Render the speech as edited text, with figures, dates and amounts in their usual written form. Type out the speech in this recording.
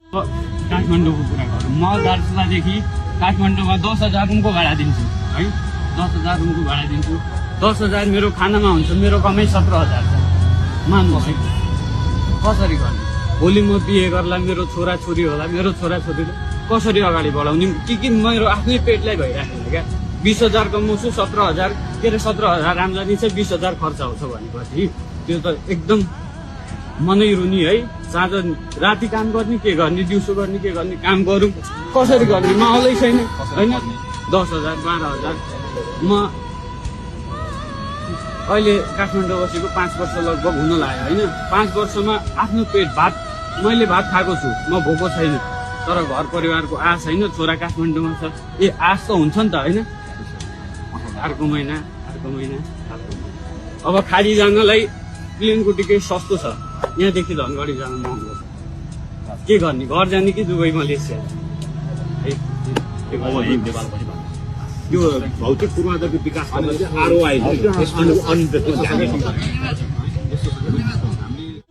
काठमाडौँको कुरा गरौँ, म दार्चुलादेखि काठमाडौँमा 10,000 रुमको भाडा दिन्छु है, 10,000 रुमको भाडा दिन्छु। 10,000 मेरो खानामा हुन्छ, मेरो कमाइ 17,000 छ। मान्नुहोस् है, कसरी गर्ने? भोलि म बिहे गर्ला, मेरो छोराछोरी होला, मेरो छोराछोरीले कसरी अगाडि बढाउने? कि मेरो आफ्नै पेटलाई भइराख्ने क्या। 20,000 कमाउँछु, 17,000 के अरे 17,000 आम्दानी चाहिँ 20,000 खर्च आउँछ भनेपछि त्यो त एकदम मनै रुनी है। साँझ राति काम गर्ने के गर्ने, दिउँसो गर्ने के गर्ने, काम गरौँ कसरी गर्ने? माहौलै छैन होइन। 10,000 12,000 म अहिले काठमाडौँ बसेको 5 वर्ष लगभग हुन लाग्यो होइन। 5 वर्षमा आफ्नो पेट मैले भात खाएको छु, म भोको छैन। तर घर परिवारको आश होइन, छोरा काठमाडौँमा छ, आश त हुन्छ नि त होइन। अर्को महिना अब खाली जानलाई प्लेनको टिकट सस्तो छ, यहाँदेखि धनगढी जानु महँगो छ। के गर्ने? घर जाने कि दुबई मलेसिया? यो भौतिक पूर्वाधारको विकास